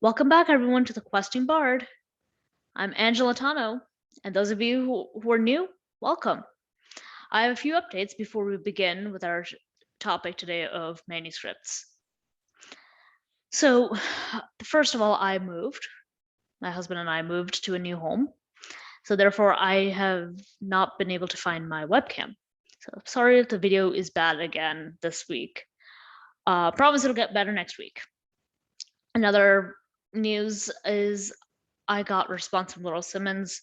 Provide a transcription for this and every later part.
Welcome back, everyone, to the Questing Bard. I'm Angela Tano, and those of you who are new, welcome. I have a few updates before we begin with our topic today of manuscripts. So, first of all, I moved. My husband and I moved to a new home. So therefore, I have not been able to find my webcam. So sorry if the video is bad again this week. Promise it'll get better next week. Another news is I got a response from Little Simmons,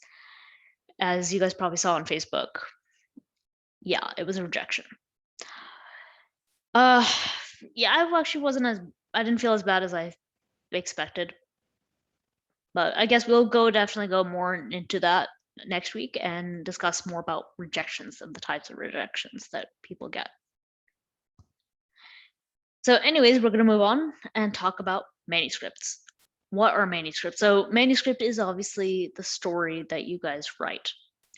as you guys probably saw on Facebook. Yeah, it was a rejection. Yeah, I actually I didn't feel as bad as I expected. But I guess we'll definitely go more into that next week and discuss more about rejections and the types of rejections that people get. So anyways, we're going to move on and talk about manuscripts. What are manuscripts? So manuscript is obviously the story that you guys write,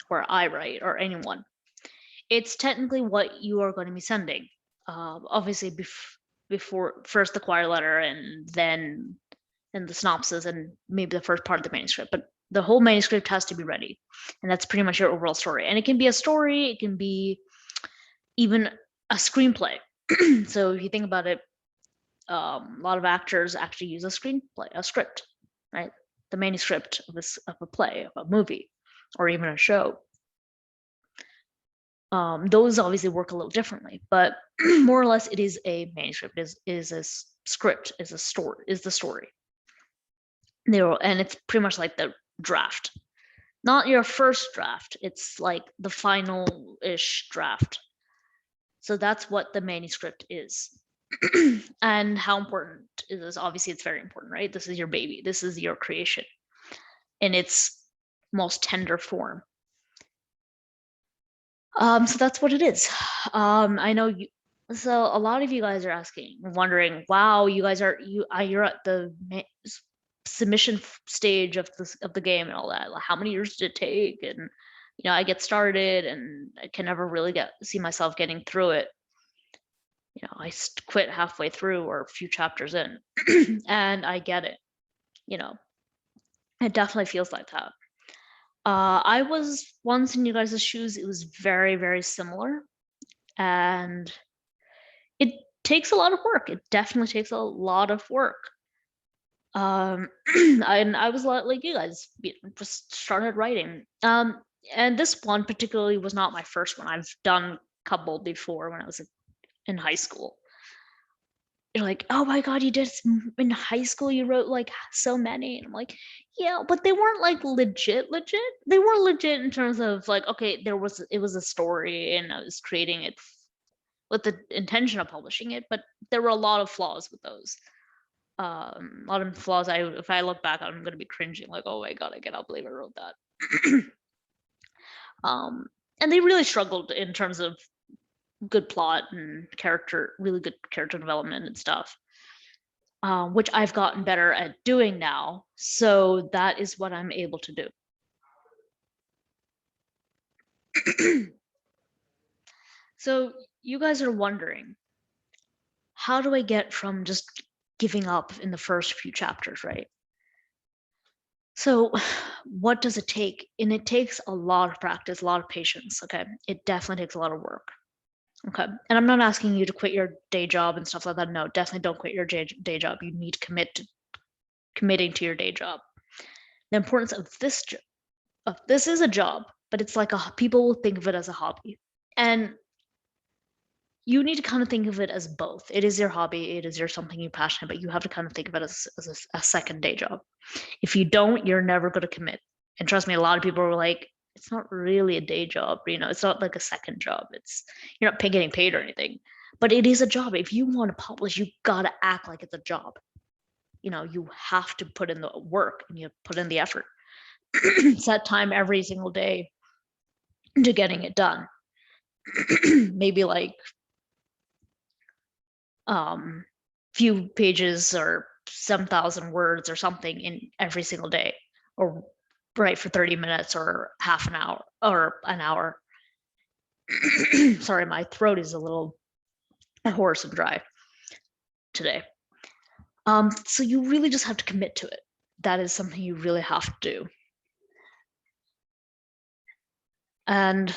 or I write, or anyone. It's technically what you are going to be sending. Obviously, before first the choir letter and then the synopsis and maybe the first part of the manuscript, but the whole manuscript has to be ready, and that's pretty much your overall story. And it can be a story, it can be even a screenplay. So if you think about it, a lot of actors actually use a screenplay, a script, right? The manuscript of a play, of a movie, or even a show. Those obviously work a little differently, but more or less it is a manuscript, is a script, is the story. And it's pretty much like the draft. Not your first draft, it's like the final-ish draft. So that's what the manuscript is. And how important is this? Obviously, it's very important, right? This is your baby. This is your creation in its most tender form. So that's what it is. I know you. So a lot of you guys are wondering, wow, you guys you're at the submission stage of the game and all that. Like, how many years did it take? And I get started and I can never really see myself getting through it. I quit halfway through or a few chapters in, and I get it. It definitely feels like that. I was once in you guys' shoes. It was very, very similar, and it takes a lot of work. It definitely takes a lot of work. I was like you guys, just started writing. And this one particularly was not my first one. I've done a couple before when I was in high school. You're like, oh my god, you did in high school, you wrote like so many. And I'm like, yeah, but they weren't like legit. They weren't legit in terms of like, okay, it was a story and I was creating it with the intention of publishing it, but there were a lot of flaws with those. A lot of flaws. If I look back, I'm gonna be cringing, like, oh my god, I cannot believe I wrote that. And they really struggled in terms of good plot and really good character development and stuff, which I've gotten better at doing now. So that is what I'm able to do. So you guys are wondering, how do I get from just giving up in the first few chapters, right? So what does it take? And it takes a lot of practice, a lot of patience, okay? It definitely takes a lot of work. Okay. And I'm not asking you to quit your day job and stuff like that. No, definitely don't quit your day job. You need to committing to your day job. The importance of this is a job, but it's like people will think of it as a hobby. And you need to kind of think of it as both. It is your hobby, it is something you're passionate, but you have to kind of think of it as a second day job. If you don't, you're never going to commit. And trust me, a lot of people are like, it's not really a day job, it's not like a second job. You're not getting paid or anything, but it is a job. If you want to publish, you gotta act like it's a job. You have to put in the work and you put in the effort. Set time every single day to getting it done. Maybe like few pages or some thousand words or something in every single day, or write for 30 minutes or half an hour or an hour. Sorry, my throat is a little hoarse and dry today. So you really just have to commit to it. That is something you really have to do. And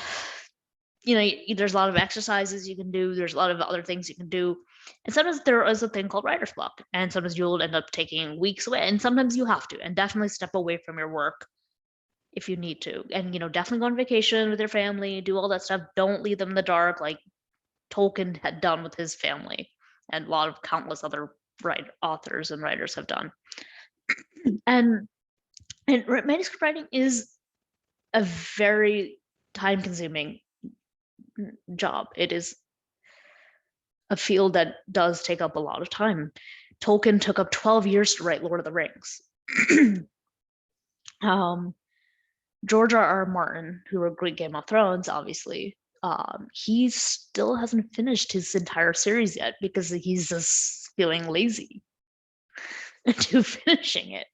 there's a lot of exercises you can do. There's a lot of other things you can do. And sometimes there is a thing called writer's block. And sometimes you'll end up taking weeks away. And sometimes you have to. And definitely step away from your work if you need to. And, definitely go on vacation with your family, do all that stuff. Don't leave them in the dark like Tolkien had done with his family. And a lot of countless other authors and writers have done. And manuscript writing is a very time-consuming job. It is a field that does take up a lot of time. Tolkien took up 12 years to write Lord of the Rings. George R.R. Martin, who wrote Great Game of Thrones, obviously, he still hasn't finished his entire series yet because he's just feeling lazy to finishing it.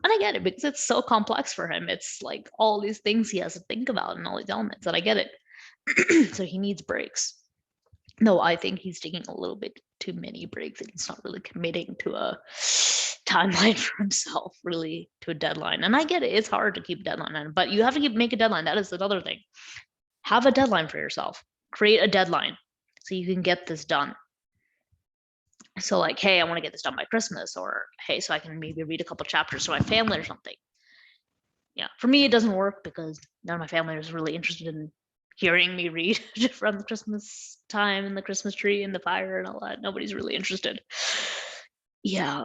And I get it because it's so complex for him. It's like all these things he has to think about and all these elements, and I get it. So he needs breaks. No, I think he's taking a little bit too many breaks and he's not really committing to a timeline for himself, really, to a deadline. And I get it. It's hard to keep a deadline, but you have to make a deadline. That is another thing. Have a deadline for yourself. Create a deadline so you can get this done. So like, hey, I want to get this done by Christmas, or hey, so I can maybe read a couple chapters to my family or something. Yeah, for me, it doesn't work because none of my family is really interested in hearing me read from the Christmas time and the Christmas tree and the fire and all that. Nobody's really interested. Yeah,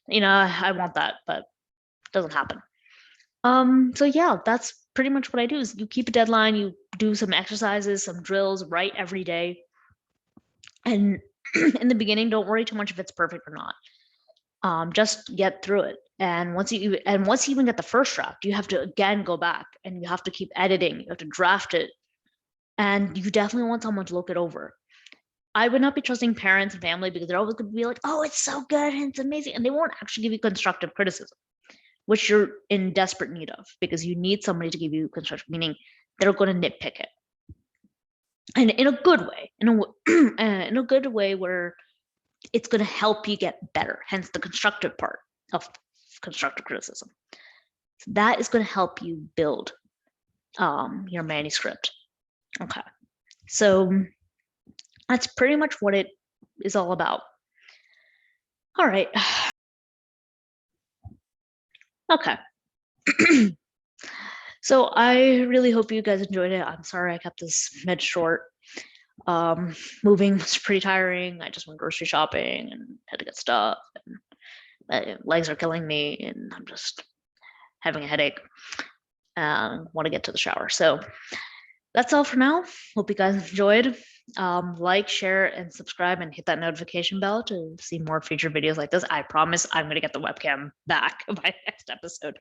I want that, but it doesn't happen. So yeah, that's pretty much what I do is you keep a deadline, you do some exercises, some drills, write every day. And in the beginning, don't worry too much if it's perfect or not. Just get through it. And once you even get the first draft, you have to again go back and you have to keep editing, you have to draft it. And you definitely want someone to look it over. I would not be trusting parents and family because they're always going to be like, oh, it's so good and it's amazing. And they won't actually give you constructive criticism, which you're in desperate need of because you need somebody to give you constructive, meaning they're going to nitpick it. And in a good way, in a good way where it's going to help you get better, hence the constructive part of constructive criticism. So that is going to help you build your manuscript. Okay. So that's pretty much what it is all about. All right. Okay. So I really hope you guys enjoyed it. I'm sorry I kept this mid short. Moving was pretty tiring. I just went grocery shopping and had to get stuff. And my legs are killing me, and I'm just having a headache. Want to get to the shower. So that's all for now. Hope you guys enjoyed. Like, share, and subscribe, and hit that notification bell to see more future videos like this. I promise I'm going to get the webcam back by next episode.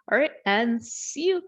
All right, and see you.